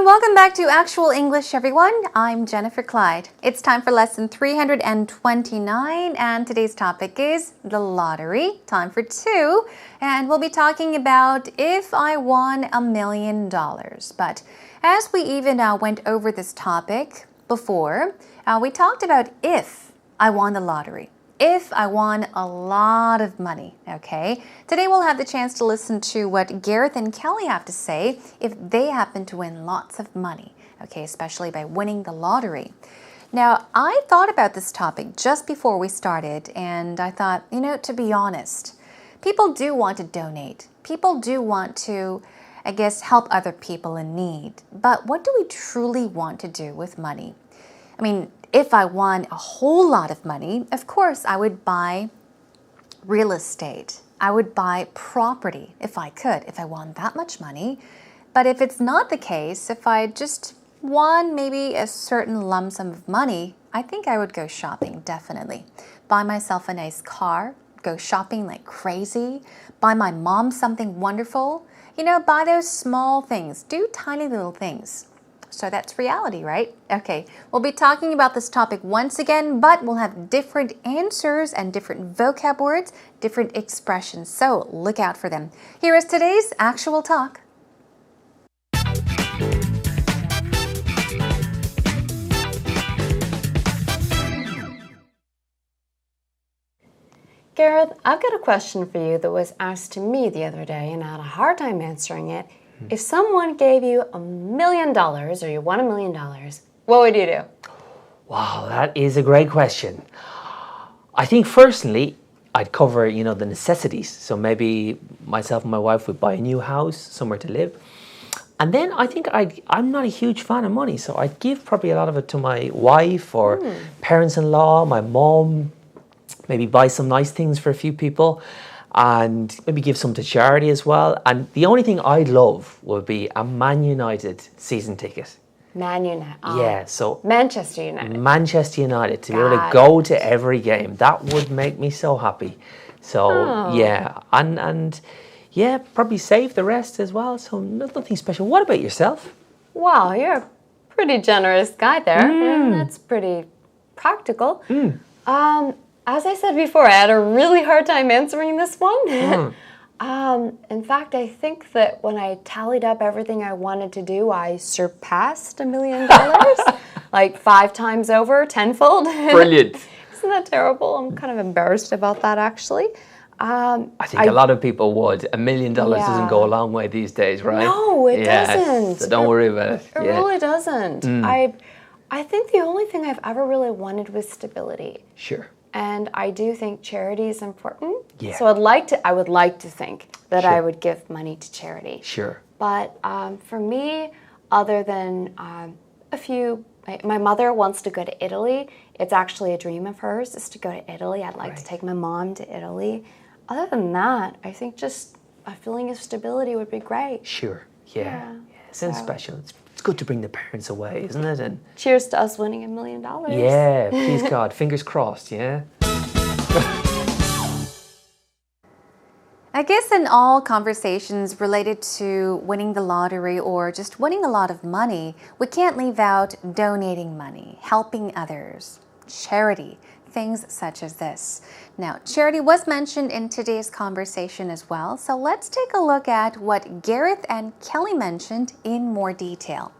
and welcome back to Actual English, everyone. I'm Jennifer Clyde. It's time for lesson 329, and today's topic is the lottery. Time for two, and we'll be talking about if I won $1 million. But as we even went over this topic before, we talked about if I won the lottery. If I won a lot of money, okay? Today we'll have the chance to listen to what Gareth and Kelly have to say if they happen to win lots of money, okay, especially by winning the lottery. Now, I thought about this topic just before we started, and I thought, to be honest, people do want to donate. People do want to, help other people in need. But what do we truly want to do with money? If I won a whole lot of money, of course, I would buy real estate. I would buy property if I could, if I won that much money. But if it's not the case, if I just won maybe a certain lump sum of money, I think I would go shopping, definitely. Buy myself a nice car, go shopping like crazy, buy my mom something wonderful. Buy those small things, do tiny little things. So that's reality, right? Okay, we'll be talking about this topic once again, but we'll have different answers and different vocab words, different expressions. So look out for them. Here is today's actual talk. Gareth, I've got a question for you that was asked to me the other day and I had a hard time answering it. If someone gave you $1 million or you won $1 million, what would you do? Wow, that is a great question. I think firstly, I'd cover, the necessities. So maybe myself and my wife would buy a new house, somewhere to live. And then I think I'm not a huge fan of money, so I'd give probably a lot of it to my wife or parents-in-law, my mom, maybe buy some nice things for a few people. And maybe give some to charity as well. And the only thing I'd love would be a Man United season ticket. Man United. Yeah, so Manchester United. Manchester United, to be able to go to every game. That would make me so happy. So yeah, and yeah, probably save the rest as well. So nothing special. What about yourself? Wow, you're a pretty generous guy there. That's pretty practical. As I said before, I had a really hard time answering this one. In fact, I think that when I tallied up everything I wanted to do, I surpassed $1 million, like 5 times over, tenfold. Brilliant. Isn't that terrible? I'm kind of embarrassed about that, actually. I think a lot of people would. $1 million doesn't go a long way these days, right? No, it doesn't. So don't worry about it. It really doesn't. I think the only thing I've ever really wanted was stability. Sure. And I do think charity is important. Yeah. So I would like to think that I would give money to charity. Sure. But for me, other than my mother wants to go to Italy. It's actually a dream of hers is to go to Italy. I'd like to take my mom to Italy. Other than that, I think just a feeling of stability would be great. Sure. Yeah. Sounds special. It's good to bring the parents away, isn't it? And cheers to us winning $1 million. Yeah, please God, fingers crossed, yeah? I guess in all conversations related to winning the lottery or just winning a lot of money, we can't leave out donating money, helping others, charity, things such as this. Now, charity was mentioned in today's conversation as well, so let's take a look at what Gareth and Kelly mentioned in more detail.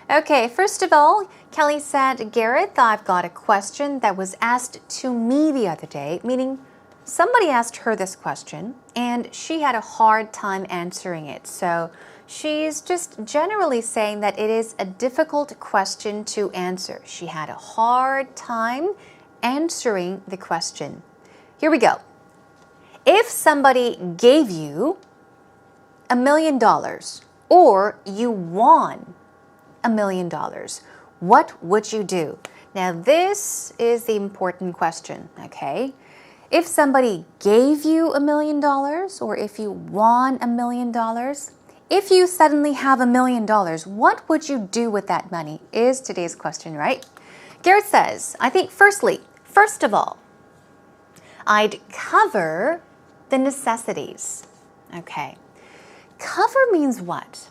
Okay, first of all, Kelly said, Gareth, I've got a question that was asked to me the other day, meaning somebody asked her this question and she had a hard time answering it. So she's just generally saying that it is a difficult question to answer. She had a hard time answering the question. Here we go. If somebody gave you $1 million or you won $1 million, what would you do? Now, this is the important question, okay? If somebody gave you $1 million or if you won $1 million, if you suddenly have $1 million, what would you do with that money is today's question, right? Gareth says, I think first of all, I'd cover the necessities. Okay. Cover means what?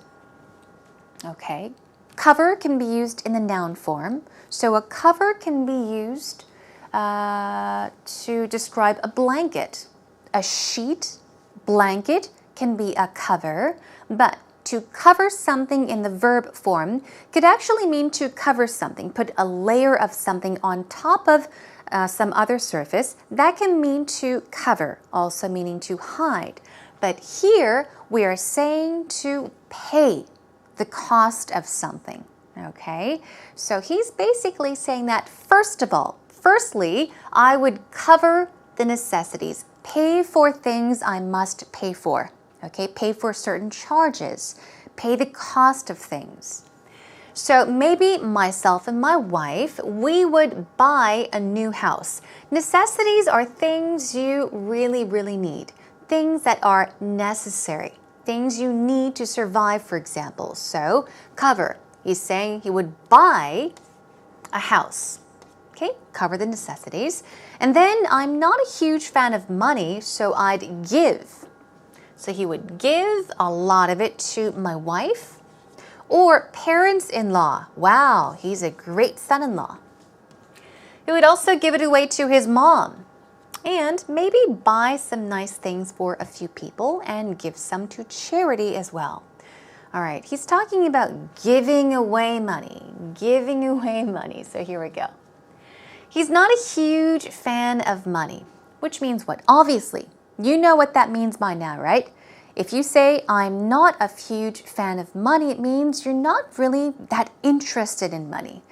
Okay. cover can be used in the noun form. So a cover can be used to describe a blanket. A sheet, blanket can be a cover, but to cover something in the verb form could actually mean to cover something, put a layer of something on top of some other surface. That can mean to cover, also meaning to hide. But here we are saying to pay the cost of something. Okay, so he's basically saying that firstly, I would cover the necessities, pay for things I must pay for. Okay, pay for certain charges, pay the cost of things. So maybe myself and my wife, we would buy a new house. Necessities are things you really, really need, things that are necessary, things you need to survive, for example. So cover, he's saying he would buy a house. Okay, cover the necessities. And then I'm not a huge fan of money, so I'd give. So he would give a lot of it to my wife. Or parents-in-law. Wow, he's a great son-in-law. He would also give it away to his mom. And maybe buy some nice things for a few people and give some to charity as well. All right, he's talking about giving away money. Giving away money. So here we go. He's not a huge fan of money, which means what? Obviously, you know what that means by now, right? If you say, I'm not a huge fan of money, it means you're not really that interested in money.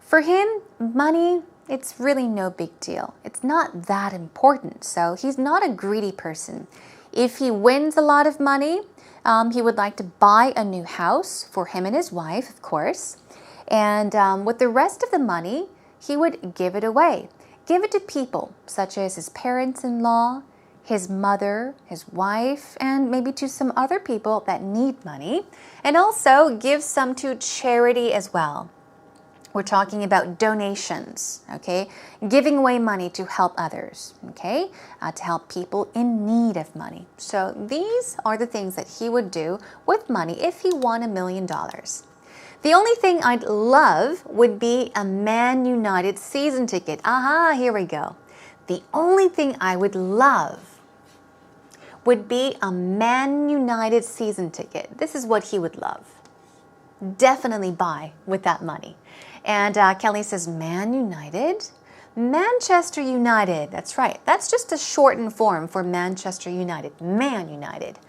For him, money, it's really no big deal. It's not that important, so he's not a greedy person. If he wins a lot of money, he would like to buy a new house for him and his wife, of course. And with the rest of the money, he would give it away. Give it to people, such as his parents-in-law, his mother, his wife, and maybe to some other people that need money. And also give some to charity as well. We're talking about donations, okay? Giving away money to help others, okay? To help people in need of money. So these are the things that he would do with money if he won $1 million. The only thing I'd love would be a Man United season ticket. Aha, here we go. The only thing I would love would be a Man United season ticket. This is what he would love. Definitely buy with that money. And Kelly says, Man United? Manchester United. That's right. That's just a shortened form for Manchester United. Man United.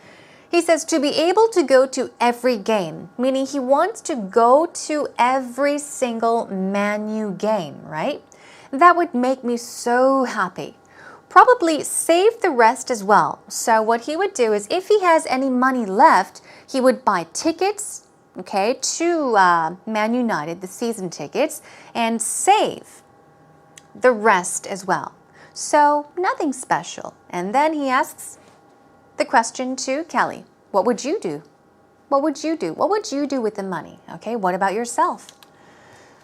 He says to be able to go to every game, meaning he wants to go to every single Man U game, right? That would make me so happy. Probably save the rest as well. So what he would do is if he has any money left, he would buy tickets, okay, to Man United, the season tickets, and save the rest as well. So nothing special. And then he asks the question to Kelly, what would you do? What would you do? What would you do with the money? Okay, what about yourself?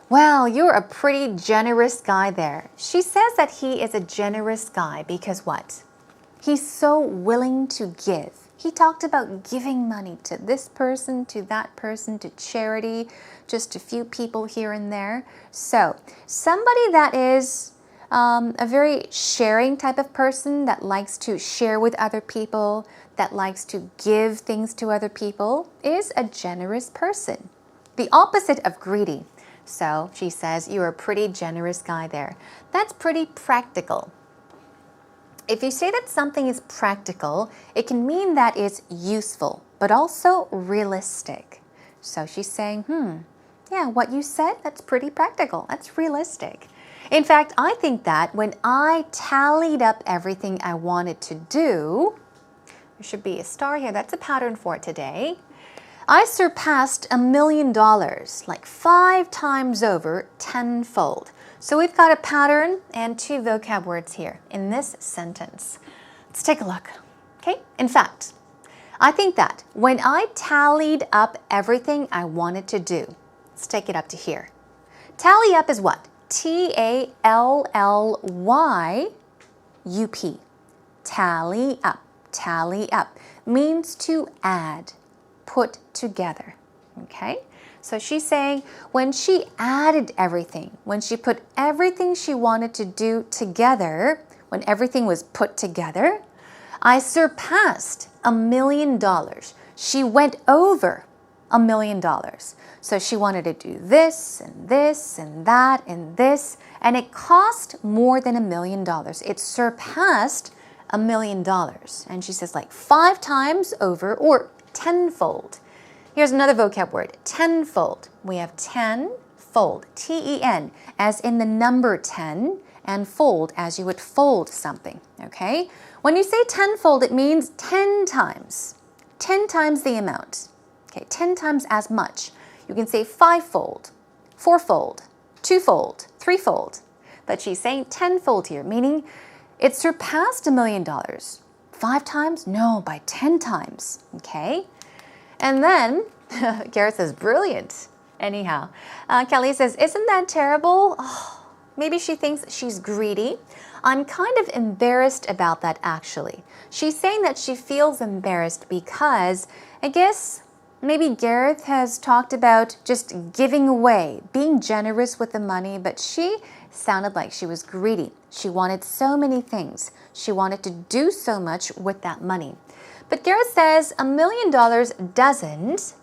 Well, you're a pretty generous guy there. She says that he is a generous guy because what? He's so willing to give. He talked about giving money to this person, to that person, to charity, just a few people here and there. So, somebody that is a very sharing type of person that likes to share with other people, that likes to give things to other people, is a generous person. The opposite of greedy. So she says, you're a pretty generous guy there. That's pretty practical. If you say that something is practical, it can mean that it's useful, but also realistic. So she's saying, yeah, what you said, that's pretty practical. That's realistic. In fact, I think that when I tallied up everything I wanted to do, there should be a star here. That's a pattern for today. I surpassed $1 million, like 5 times over, tenfold. So we've got a pattern and 2 vocab words here in this sentence. Let's take a look. Okay? In fact, I think that when I tallied up everything I wanted to do, let's take it up to here. Tally up is what? T-A-L-L-Y-U-P. Tally up. Tally up means to add, put together. Okay? So she's saying when she added everything, when she put everything she wanted to do together, when everything was put together, I surpassed $1 million. She went over $1 million. So she wanted to do this and this and that and this, and it cost more than $1 million. It surpassed $1 million. And she says like 5 times over or tenfold. Here's another vocab word, tenfold. We have tenfold, T-E-N, as in the number 10, and fold as you would fold something, okay? When you say tenfold, it means 10 times the amount, okay? 10 times as much. You can say fivefold, fourfold, twofold, threefold. But she's saying tenfold here, meaning it surpassed $1 million. 5 times? No, by 10 times, okay? And then, Garrett says, brilliant. Anyhow, Kelly says, isn't that terrible? Oh, maybe she thinks she's greedy. I'm kind of embarrassed about that, actually. She's saying that she feels embarrassed because, I guess, maybe Gareth has talked about just giving away, being generous with the money, but she sounded like she was greedy. She wanted so many things. She wanted to do so much with that money. But Gareth says $1 million doesn't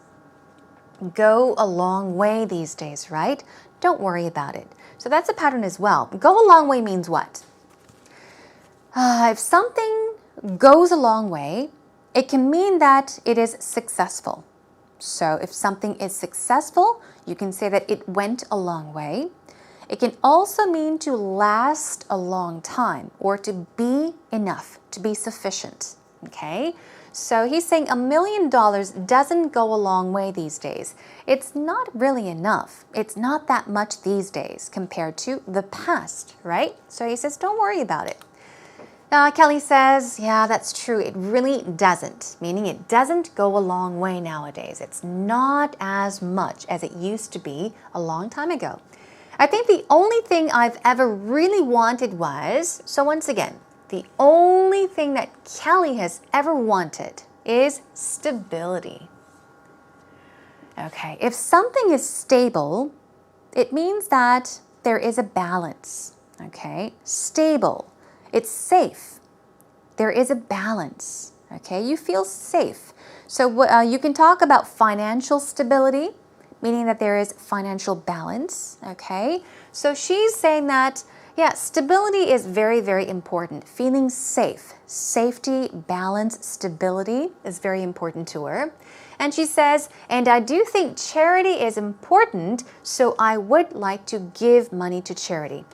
go a long way these days, right? Don't worry about it. So that's a pattern as well. Go a long way means what? If something goes a long way, it can mean that it is successful. So if something is successful, you can say that it went a long way. It can also mean to last a long time or to be enough, to be sufficient. Okay? So he's saying $1 million doesn't go a long way these days. It's not really enough. It's not that much these days compared to the past, right? So he says, don't worry about it. Kelly says, yeah, that's true. It really doesn't, meaning it doesn't go a long way nowadays. It's not as much as it used to be a long time ago. I think the only thing I've ever really wanted was, so once again, the only thing that Kelly has ever wanted is stability. Okay, if something is stable, it means that there is a balance. Okay, stable. It's safe. There is a balance. Okay, you feel safe. So you can talk about financial stability, meaning that there is financial balance. Okay, so she's saying that, yeah, stability is very, very important. Feeling safe, safety, balance, stability is very important to her. And she says, and I do think charity is important, so I would like to give money to charity.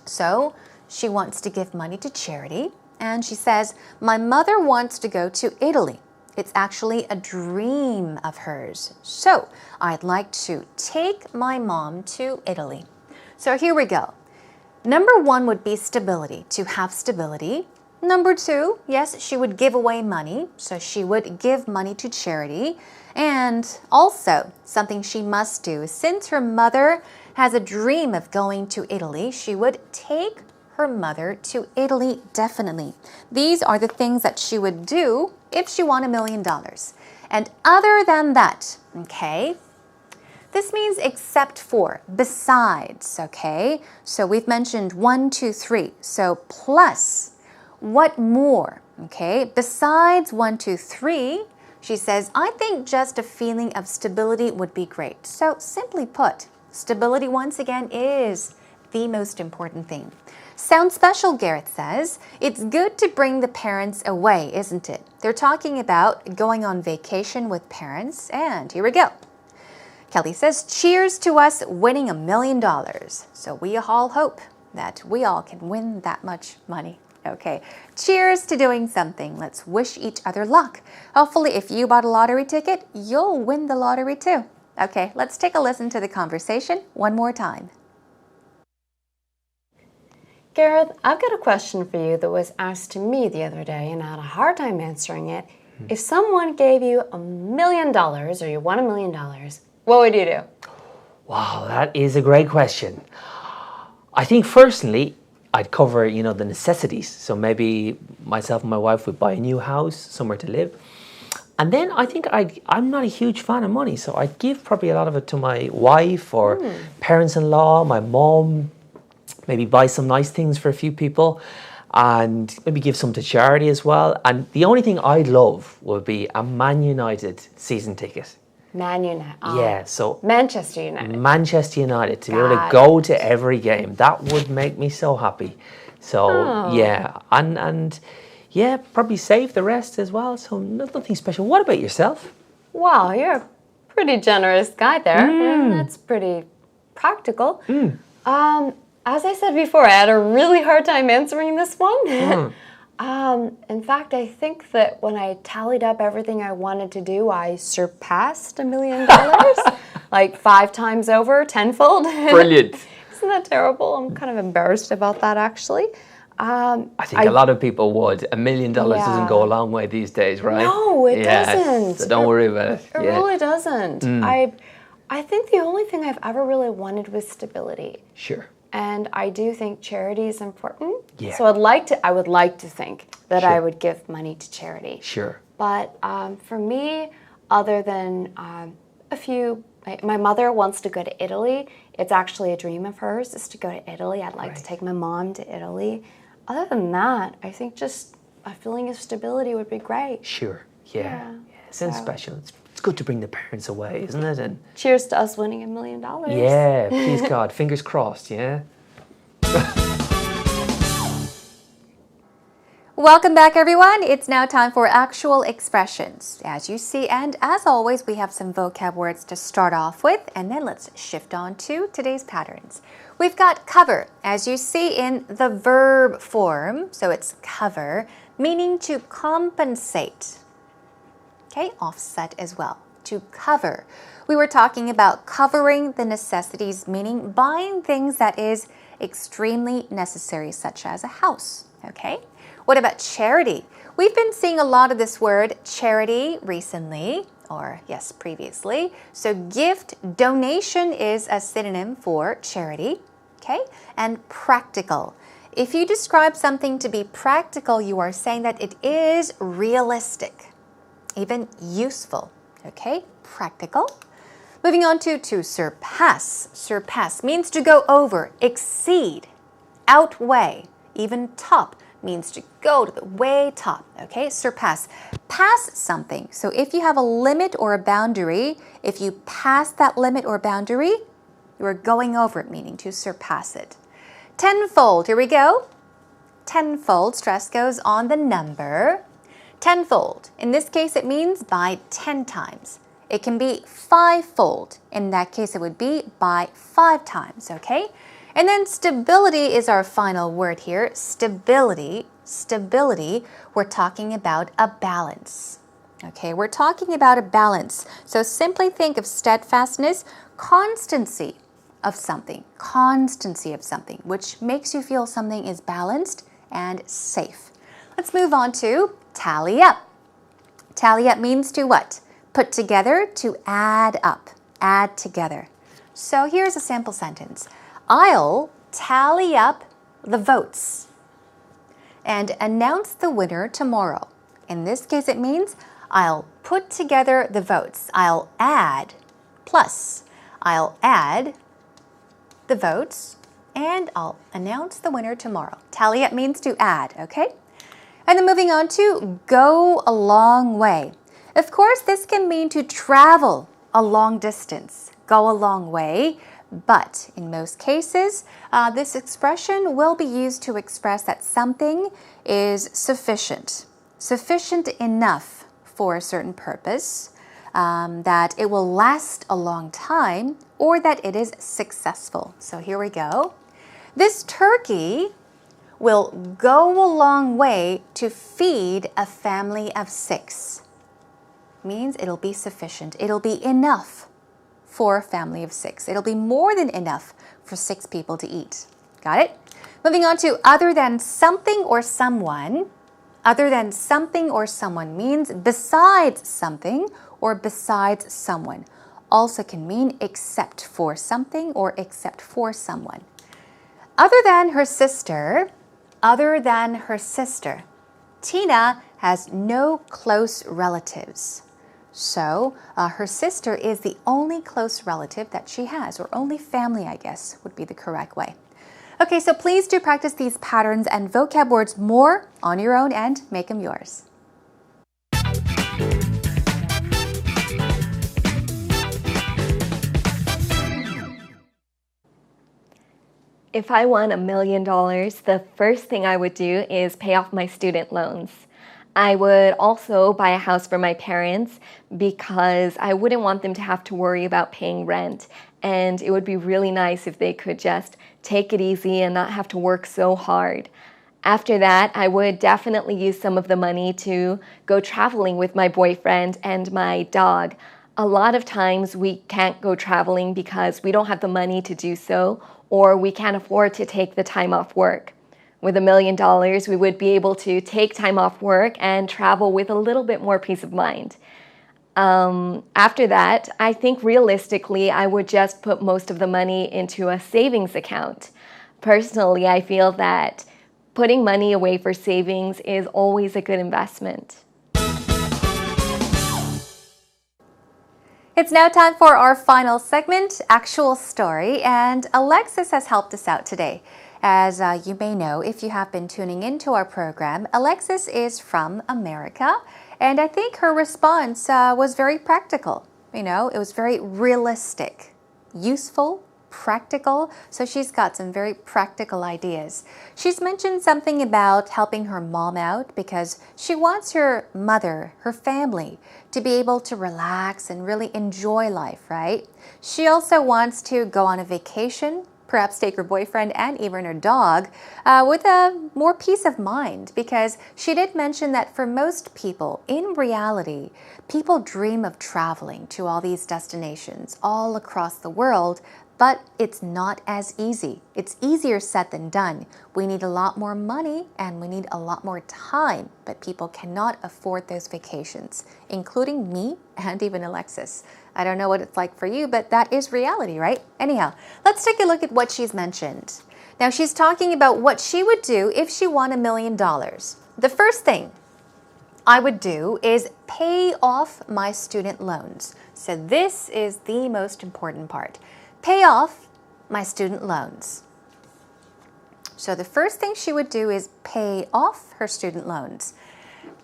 So she wants to give money to charity. And she says, my mother wants to go to Italy. It's actually a dream of hers. So I'd like to take my mom to Italy. So here we go. Number 1 would be stability, to have stability. Number 2, yes, she would give away money. So she would give money to charity. And also, something she must do, since her mother has a dream of going to Italy, she would take her mother to Italy, definitely. These are the things that she would do if she won $1 million. And other than that, okay, this means except for, besides, okay? So we've mentioned 1, 2, 3. So plus, what more, okay? Besides 1, 2, 3, she says, I think just a feeling of stability would be great. So simply put, stability once again is the most important thing. Sounds special, Gareth says. It's good to bring the parents away, isn't it? They're talking about going on vacation with parents, and here we go. Kelly says, cheers to us winning $1 million. So we all hope that we all can win that much money. Okay, cheers to doing something. Let's wish each other luck. Hopefully, if you bought a lottery ticket, you'll win the lottery too. Okay, let's take a listen to the conversation one more time. Gareth, I've got a question for you that was asked to me the other day and I had a hard time answering it. If someone gave you $1 million or you won $1 million, what would you do? Wow, that is a great question. I think personally, I'd cover, the necessities. So maybe myself and my wife would buy a new house, somewhere to live. And then I think I'm not a huge fan of money, so I'd give probably a lot of it to my wife or parents-in-law, my mom, maybe buy some nice things for a few people, and maybe give some to charity as well. And the only thing I'd love would be a Man United season ticket. Man United. Yeah, so Manchester United. Manchester United, to be able to Got go to every game, that would make me so happy. So yeah, and yeah, probably save the rest as well. So nothing special. What about yourself? Wow, you're a pretty generous guy there. That's pretty practical. As I said before, I had a really hard time answering this one. In fact, I think that when I tallied up everything I wanted to do, I surpassed $1 million, like 5 times over, tenfold. Brilliant. Isn't that terrible? I'm kind of embarrassed about that, actually. I think a lot of people would. $1 million doesn't go a long way these days, right? No, it doesn't. So don't worry about it. It really doesn't. I think the only thing I've ever really wanted was stability. Sure. And I do think charity is important. Yeah. So I would like to think that I would give money to charity. Sure. But for me, other than my mother wants to go to Italy. It's actually a dream of hers is to go to Italy. I'd like to take my mom to Italy. Other than that, I think just a feeling of stability would be great. Sure. Yeah. It sounds special. It's good to bring the parents away, isn't it? And cheers to us winning $1 million. yeah, please God, fingers crossed, yeah? Welcome back, everyone. It's now time for actual expressions. As you see, and as always, we have some vocab words to start off with, and then let's shift on to today's patterns. We've got cover, as you see in the verb form, so it's cover, meaning to compensate. Okay, offset as well, to cover. We were talking about covering the necessities, meaning buying things that is extremely necessary, such as a house, okay? What about charity? We've been seeing a lot of this word charity recently, or yes, previously. So gift, donation is a synonym for charity, okay? And practical. If you describe something to be practical, you are saying that it is realistic, even useful, okay? Practical. Moving on to surpass. Surpass means to go over, exceed, outweigh, even top. Means to go to the way top, okay? Surpass. Pass something. So if you have a limit or a boundary, if you pass that limit or boundary, you are going over it, meaning to surpass it. Tenfold, here we go. Tenfold, stress goes on the number. Tenfold, in this case it means by 10 times. It can be fivefold. In that case it would be by 5 times, okay? And then stability is our final word here. Stability. Stability, we're talking about a balance. Okay, we're talking about a balance. So simply think of steadfastness, constancy of something. Constancy of something, which makes you feel something is balanced and safe. Let's move on to tally up. Tally up means to what? Put together, to add up. Add together. So here's a sample sentence. I'll tally up the votes and announce the winner tomorrow. In this case, it means I'll put together the votes. I'll add plus. I'll add the votes and I'll announce the winner tomorrow. Tally up means to add, okay? And then moving on to go a long way. Of course, this can mean to travel a long distance, go a long way. But in most cases, this expression will be used to express that something is sufficient, sufficient enough for a certain purpose, that it will last a long time, or that it is successful. So here we go. This turkey will go a long way to feed a family of 6. Means it'll be sufficient. It'll be enough for a family of 6. It'll be more than enough for 6 people to eat. Got it? Moving on to other than something or someone. Other than something or someone means besides something or besides someone. Also can mean except for something or except for someone. Other than her sister. Other than her sister. Tina has no close relatives. So her sister is the only close relative that she has, or only family, I guess, would be the correct way. Okay, so please do practice these patterns and vocab words more on your own and make them yours. If I won $1 million, the first thing I would do is pay off my student loans. I would also buy a house for my parents because I wouldn't want them to have to worry about paying rent. And it would be really nice if they could just take it easy and not have to work so hard. After that, I would definitely use some of the money to go traveling with my boyfriend and my dog. A lot of times we can't go traveling because we don't have the money to do so, or we can't afford to take the time off work. With $1 million, we would be able to take time off work and travel with a little bit more peace of mind. After that, I think realistically, I would just put most of the money into a savings account. Personally, I feel that putting money away for savings is always a good investment. It's now time for our final segment, Actual Story, and Alexis has helped us out today. As you may know, if you have been tuning into our program, Alexis is from America, and I think her response was very practical. You know, it was very realistic, useful, practical, so she's got some very practical ideas. She's mentioned something about helping her mom out because she wants her mother, her family, to be able to relax and really enjoy life, right? She also wants to go on a vacation, perhaps take her boyfriend and even her dog with a more peace of mind, because she did mention that for most people, in reality, people dream of traveling to all these destinations all across the world, but it's not as easy. It's easier said than done. We need a lot more money and we need a lot more time, but people cannot afford those vacations, including me and even Alexis. I don't know what it's like for you, but that is reality, right? Anyhow, let's take a look at what she's mentioned. Now, she's talking about what she would do if she won $1 million. The first thing I would do is pay off my student loans. So this is the most important part. Pay off my student loans. So the first thing she would do is pay off her student loans.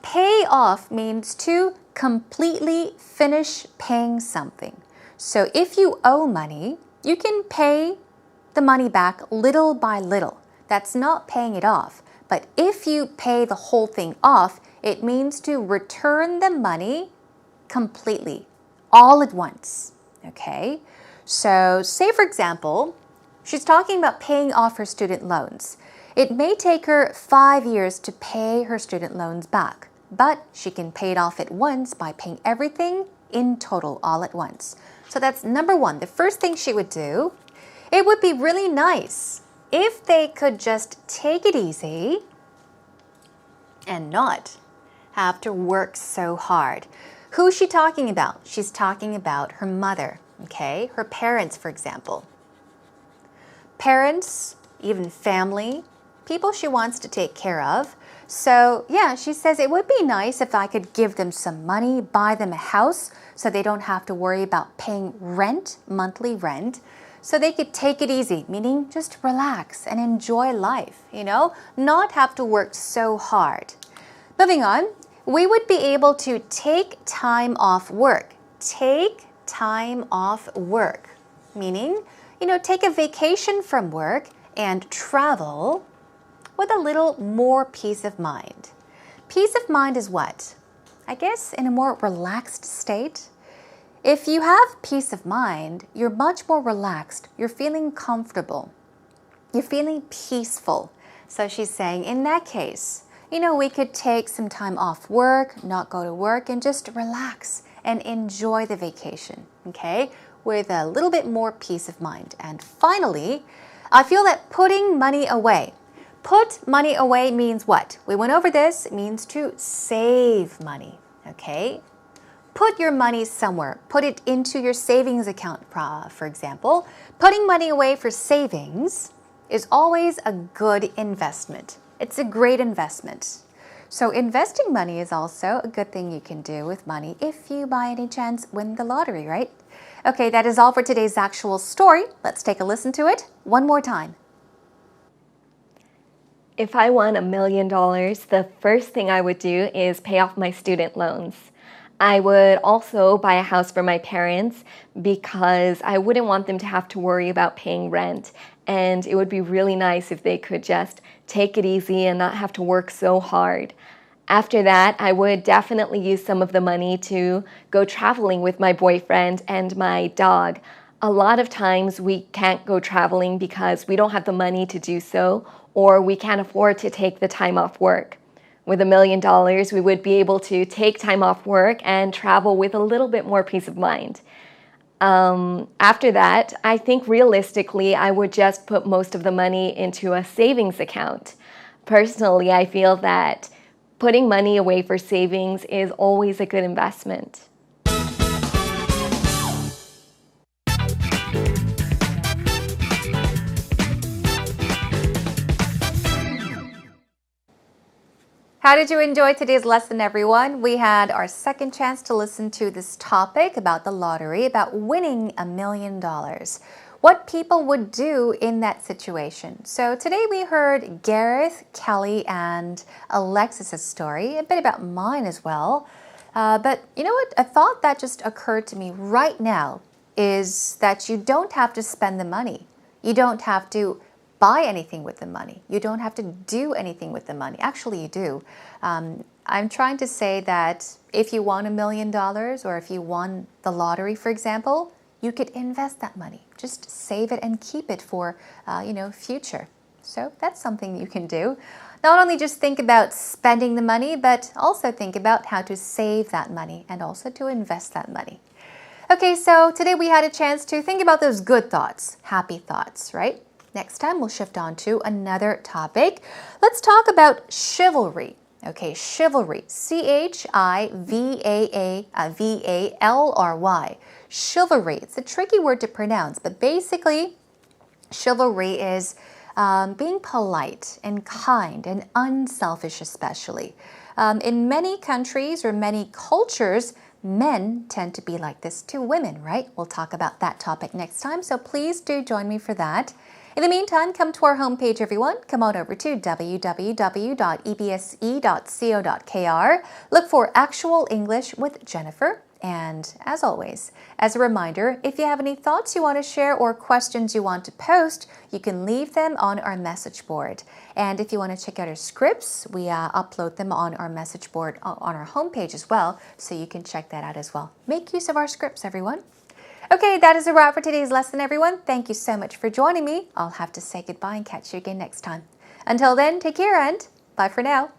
Pay off means to completely finish paying something. So if you owe money, you can pay the money back little by little. That's not paying it off. But if you pay the whole thing off, it means to return the money completely, all at once. Okay? So say, for example, she's talking about paying off her student loans. It may take her 5 years to pay her student loans back, but she can pay it off at once by paying everything in total all at once. So that's number one. The first thing she would do, it would be really nice if they could just take it easy and not have to work so hard. Who's she talking about? She's talking about her mother. Okay, her parents, for example. Parents, even family, people she wants to take care of. So yeah, she says it would be nice if I could give them some money, buy them a house so they don't have to worry about paying rent, monthly rent, so they could take it easy, meaning just relax and enjoy life, you know, not have to work so hard. Moving on, we would be able to take time off work. Take time off work, meaning, you know, take a vacation from work and travel with a little more peace of mind. Peace of mind is what? I guess in a more relaxed state. If you have peace of mind, you're much more relaxed. You're feeling comfortable. You're feeling peaceful. So she's saying in that case, you know, we could take some time off work, not go to work, and just relax and enjoy the vacation, okay, with a little bit more peace of mind. And finally, I feel that putting money away. Put money away means what? We went over this. It means to save money, okay? Put your money somewhere. Put it into your savings account, for example. Putting money away for savings is always a good investment. It's a great investment. So investing money is also a good thing you can do with money if you by any chance win the lottery, right? Okay, that is all for today's actual story. Let's take a listen to it one more time. If I won $1 million, the first thing I would do is pay off my student loans. I would also buy a house for my parents because I wouldn't want them to have to worry about paying rent. And it would be really nice if they could just take it easy and not have to work so hard. After that, I would definitely use some of the money to go traveling with my boyfriend and my dog. A lot of times we can't go traveling because we don't have the money to do so, or we can't afford to take the time off work. With $1 million, we would be able to take time off work and travel with a little bit more peace of mind. After that, I think realistically, I would just put most of the money into a savings account. Personally, I feel that putting money away for savings is always a good investment. How did you enjoy today's lesson, everyone? We had our second chance to listen to this topic about the lottery, about winning $1 million. What people would do in that situation. So today we heard Gareth, Kelly, and Alexis's story, a bit about mine as well. But you know what? A thought that just occurred to me right now is that you don't have to spend the money. You don't have to buy anything with the money. You don't have to do anything with the money. Actually, you do. I'm trying to say that if you won $1 million or if you won the lottery, for example, you could invest that money. Just save it and keep it for, future. So that's something you can do. Not only just think about spending the money, but also think about how to save that money and also to invest that money. Okay, so today we had a chance to think about those good thoughts, happy thoughts, right? Next time, we'll shift on to another topic. Let's talk about chivalry. Okay, chivalry. Chivalry. Chivalry. It's a tricky word to pronounce, but basically, chivalry is being polite and kind and unselfish, especially. In many countries or many cultures, men tend to be like this to women, right? We'll talk about that topic next time, so please do join me for that. In the meantime, come to our homepage, everyone. Come on over to www.ebse.co.kr. Look for Actual English with Jennifer. And as always, as a reminder, if you have any thoughts you want to share or questions you want to post, you can leave them on our message board. And if you want to check out our scripts, we upload them on our message board on our homepage as well, so you can check that out as well. Make use of our scripts, everyone. Okay, that is a wrap for today's lesson, everyone. Thank you so much for joining me. I'll have to say goodbye and catch you again next time. Until then, take care and bye for now.